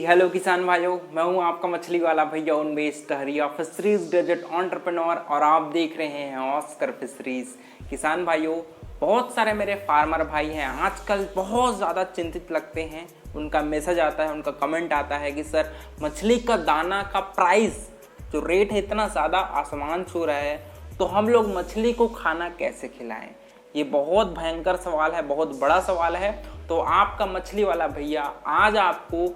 Hello किसान भाइयों, मैं हूं आपका मछली वाला भैया उन्मेष टहरिया, फिशरीज डेजर्ट एंटरप्रेन्योर, और आप देख रहे हैं ऑस्कर फिशरीज। किसान भाइयों, बहुत सारे मेरे फार्मर भाई हैं आजकल बहुत ज़्यादा चिंतित लगते हैं। उनका मैसेज आता है, उनका कमेंट आता है कि सर मछली का दाना का प्राइस जो रेट है इतना ज़्यादा आसमान छू रहा है, तो हम लोग मछली को खाना कैसे खिलाएं। ये बहुत भयंकर सवाल है, बहुत बड़ा सवाल है। तो आपका मछली वाला भैया आज आपको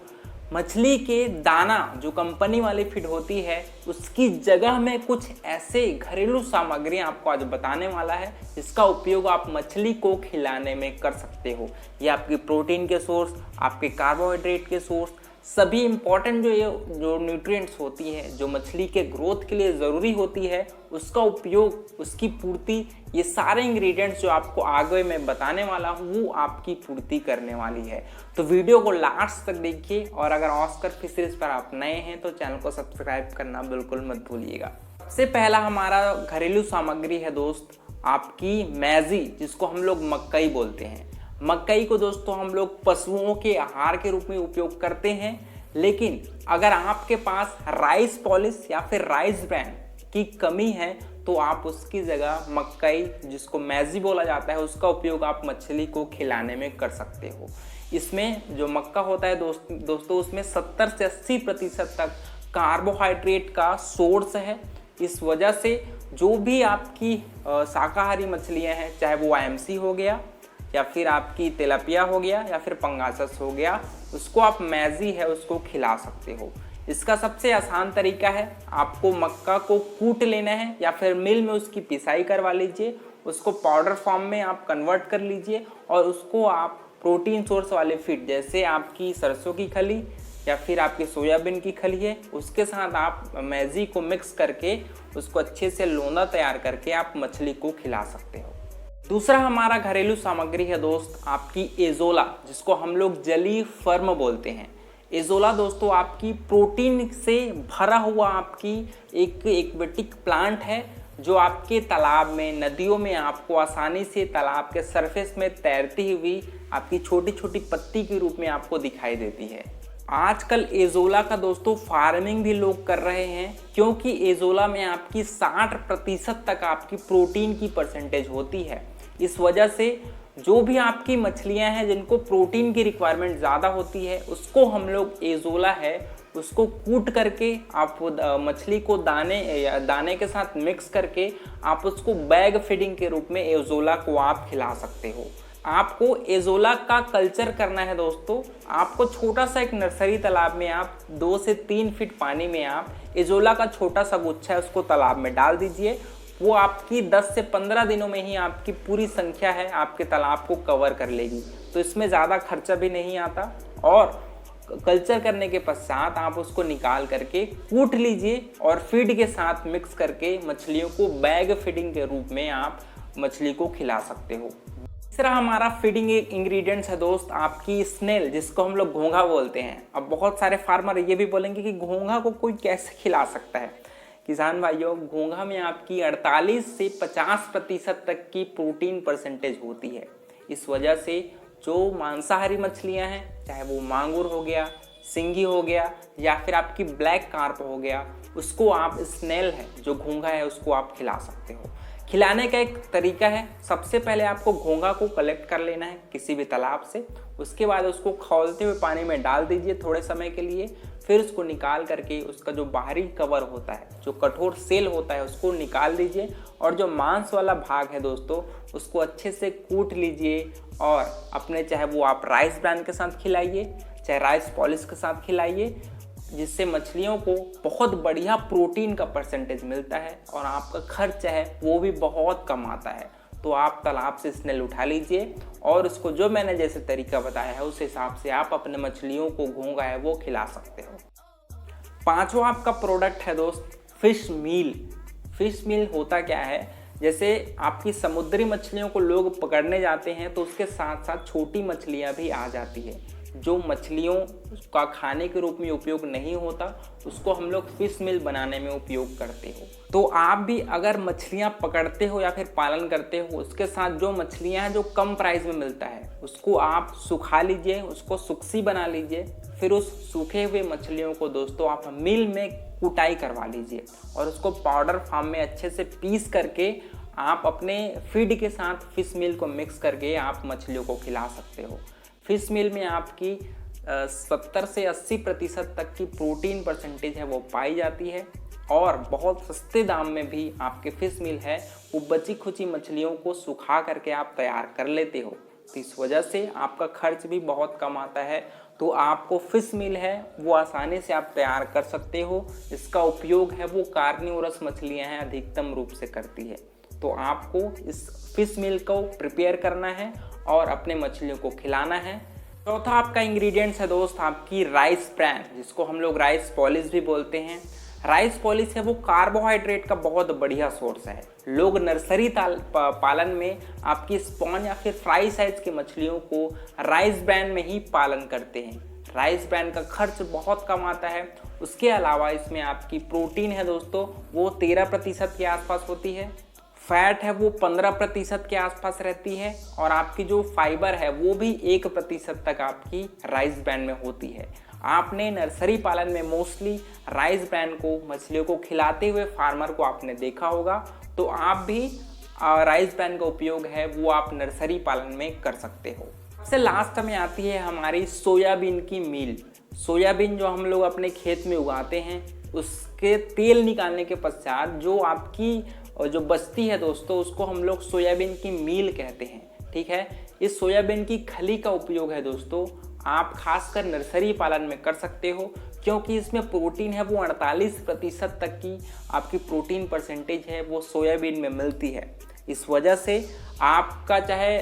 मछली के दाना जो कंपनी वाली फीड होती है उसकी जगह में कुछ ऐसे घरेलू सामग्री आपको आज बताने वाला है जिसका उपयोग आप मछली को खिलाने में कर सकते हो। ये आपकी प्रोटीन के सोर्स, आपके कार्बोहाइड्रेट के सोर्स, सभी इंपॉर्टेंट जो न्यूट्रिएंट्स होती है जो मछली के ग्रोथ के लिए ज़रूरी होती है उसका उपयोग, उसकी पूर्ति, ये सारे इंग्रेडिएंट्स जो आपको आगे मैं बताने वाला हूँ वो आपकी पूर्ति करने वाली है। तो वीडियो को लास्ट तक देखिए, और अगर ऑस्कर फिशरीज पर आप नए हैं तो चैनल को सब्सक्राइब करना बिल्कुल मत भूलिएगा। सबसे पहला हमारा घरेलू सामग्री है दोस्त आपकी मैजी, जिसको हम लोग मक्कई बोलते हैं। मक्कई को दोस्तों हम लोग पशुओं के आहार के रूप में उपयोग करते हैं, लेकिन अगर आपके पास राइस पॉलिश या फिर राइस ब्रान की कमी है तो आप उसकी जगह मक्कई, जिसको मैजी बोला जाता है, उसका उपयोग आप मछली को खिलाने में कर सकते हो। इसमें जो मक्का होता है दोस्तों उसमें 70 से 80% तक कार्बोहाइड्रेट का सोर्स है। इस वजह से जो भी आपकी शाकाहारी मछलियां हैं, चाहे वो आईएमसी हो गया या फिर आपकी तिलापिया हो गया या फिर पंगासस हो गया, उसको आप मैजी है उसको खिला सकते हो। इसका सबसे आसान तरीका है, आपको मक्का को कूट लेना है या फिर मिल में उसकी पिसाई करवा लीजिए, उसको पाउडर फॉर्म में आप कन्वर्ट कर लीजिए और उसको आप प्रोटीन सोर्स वाले फीड जैसे आपकी सरसों की खली या फिर आपकी सोयाबीन की खली है उसके साथ आप मैजी को मिक्स करके उसको अच्छे से लोंदा तैयार करके आप मछली को खिला सकते हो। दूसरा हमारा घरेलू सामग्री है दोस्त आपकी एजोला, जिसको हम लोग जली फर्म बोलते हैं। एजोला दोस्तों आपकी प्रोटीन से भरा हुआ आपकी एक एक्वेटिक प्लांट है जो आपके तालाब में, नदियों में आपको आसानी से तालाब के सरफेस में तैरती हुई आपकी छोटी छोटी पत्ती के रूप में आपको दिखाई देती है। आजकल एजोला का दोस्तों फार्मिंग भी लोग कर रहे हैं, क्योंकि एजोला में आपकी 60% तक आपकी प्रोटीन की परसेंटेज होती है। इस वजह से जो भी आपकी मछलियां हैं जिनको प्रोटीन की रिक्वायरमेंट ज़्यादा होती है उसको हम लोग एजोला है उसको कूट करके आप मछली को दाने के साथ मिक्स करके आप उसको बैग फीडिंग के रूप में एजोला को आप खिला सकते हो। आपको एजोला का कल्चर करना है दोस्तों, आपको छोटा सा एक नर्सरी तालाब में आप 2 से 3 फीट पानी में आप एजोला का छोटा सा गुच्छा है उसको तालाब में डाल दीजिए। वो आपकी 10 से 15 दिनों में ही आपकी पूरी संख्या है आपके तालाब को कवर कर लेगी। तो इसमें ज़्यादा खर्चा भी नहीं आता, और कल्चर करने के पश्चात आप उसको निकाल करके कूट लीजिए और फीड के साथ मिक्स करके मछलियों को बैग फीडिंग के रूप में आप मछली को खिला सकते हो। तीसरा हमारा फीडिंग इंग्रेडिएंट्स है दोस्त आपकी स्नेल, जिसको हम लोग घोंघा बोलते हैं। अब बहुत सारे फार्मर ये भी बोलेंगे कि घोंघा को कोई कैसे खिला सकता है। किसान भाइयों, घोंघा में आपकी 48 से 50% तक की प्रोटीन परसेंटेज होती है। इस वजह से जो मांसाहारी मछलियां हैं, चाहे वो मांगुर हो गया, सिंगी हो गया या फिर आपकी ब्लैक कार्प हो गया, उसको आप स्नेल है जो घोंघा है उसको आप खिला सकते हो। खिलाने का एक तरीका है, सबसे पहले आपको घोंघा को कलेक्ट कर लेना है किसी भी तालाब से, उसके बाद उसको खौलते हुए पानी में डाल दीजिए थोड़े समय के लिए, फिर उसको निकाल करके उसका जो बाहरी कवर होता है, जो कठोर सेल होता है, उसको निकाल दीजिए और जो मांस वाला भाग है दोस्तों उसको अच्छे से कूट लीजिए और अपने, चाहे वो आप राइस ब्रान के साथ खिलाइए चाहे राइस पॉलिश के साथ खिलाइए, जिससे मछलियों को बहुत बढ़िया प्रोटीन का परसेंटेज मिलता है और आपका खर्च है वो भी बहुत कम आता है। तो आप तालाब से स्नेल उठा लीजिए और उसको जो मैंने जैसे तरीका बताया है उस हिसाब से आप अपने मछलियों को घोंघा है वो खिला सकते हो। पांचवा आपका प्रोडक्ट है दोस्त फिश मील। फिश मील होता क्या है, जैसे आपकी समुद्री मछलियों को लोग पकड़ने जाते हैं तो उसके साथ साथ छोटी मछलियां भी आ जाती है जो मछलियों का खाने के रूप में उपयोग नहीं होता, उसको हम लोग फिश मील बनाने में उपयोग करते हो। तो आप भी अगर मछलियां पकड़ते हो या फिर पालन करते हो, उसके साथ जो मछलियां हैं जो कम प्राइस में मिलता है उसको आप सुखा लीजिए, उसको सुक्सी बना लीजिए, फिर उस सूखे हुए मछलियों को दोस्तों आप मिल में कुटाई करवा लीजिए और उसको पाउडर फॉर्म में अच्छे से पीस करके आप अपने फीड के साथ फिश मील को मिक्स करके आप मछलियों को खिला सकते हो। फिश मील में आपकी 70 से 80% तक की प्रोटीन परसेंटेज है वो पाई जाती है और बहुत सस्ते दाम में भी आपके फिश मील है वो बची खुची मछलियों को सुखा करके आप तैयार कर लेते हो। तो इस वजह से आपका खर्च भी बहुत कम आता है। तो आपको फिश मील है वो आसानी से आप तैयार कर सकते हो। इसका उपयोग है वो कार्निवोरस मछलियां हैं अधिकतम रूप से करती है। तो आपको इस फिश मील को प्रिपेयर करना है और अपने मछलियों को खिलाना है। चौथा आपका इंग्रेडिएंट्स है दोस्त आपकी राइस ब्रैन, जिसको हम लोग राइस पॉलिश भी बोलते हैं। राइस पॉलिश है वो कार्बोहाइड्रेट का बहुत बढ़िया सोर्स है। लोग नर्सरी पालन में आपकी स्पॉन या फिर फ्राई साइज की मछलियों को राइस ब्रैन में ही पालन करते हैं। राइस ब्रैन का खर्च बहुत कम आता है। उसके अलावा इसमें आपकी प्रोटीन है दोस्तों वो 13% के आसपास होती है, फैट है वो 15% के आसपास रहती है और आपकी जो फाइबर है वो भी 1% तक आपकी राइस ब्रैन में होती है। आपने नर्सरी पालन में मोस्टली राइस ब्रैन को मछलियों को खिलाते हुए फार्मर को आपने देखा होगा। तो आप भी राइस ब्रैन का उपयोग है वो आप नर्सरी पालन में कर सकते हो। सबसे लास्ट में आती है हमारी सोयाबीन की मील। सोयाबीन जो हम लोग अपने खेत में उगाते हैं उसके तेल निकालने के पश्चात जो आपकी जो बचती है दोस्तों उसको हम लोग सोयाबीन की मील कहते हैं। ठीक है, इस सोयाबीन की खली का उपयोग है दोस्तों आप खासकर नर्सरी पालन में कर सकते हो, क्योंकि इसमें प्रोटीन है वो 48% तक की आपकी प्रोटीन परसेंटेज है वो सोयाबीन में मिलती है। इस वजह से आपका चाहे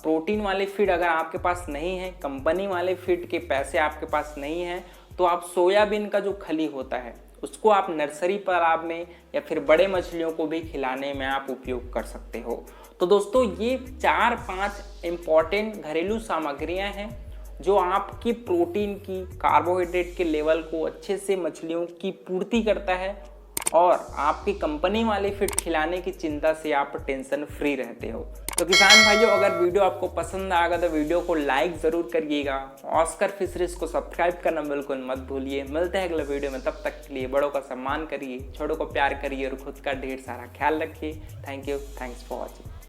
प्रोटीन वाले फीड अगर आपके पास नहीं है, कंपनी वाले फीड के पैसे आपके पास नहीं है, तो आप सोयाबीन का जो खली होता है उसको आप नर्सरी तालाब में या फिर बड़े मछलियों को भी खिलाने में आप उपयोग कर सकते हो। तो दोस्तों ये 4-5 इम्पॉर्टेंट घरेलू सामग्रियां हैं जो आपकी प्रोटीन की कार्बोहाइड्रेट के लेवल को अच्छे से मछलियों की पूर्ति करता है और आपकी कंपनी वाले फीड खिलाने की चिंता से आप टेंशन फ्री रहते हो। तो किसान भाइयों अगर वीडियो आपको पसंद आएगा तो वीडियो को लाइक ज़रूर करिएगा। ऑस्कर फिशरीज को सब्सक्राइब करना बिल्कुल मत भूलिए। मिलते हैं अगले वीडियो में, तब तक के लिए बड़ों का सम्मान करिए, छोटों को प्यार करिए और खुद का ढेर सारा ख्याल रखिए। Thank you, thanks for watching.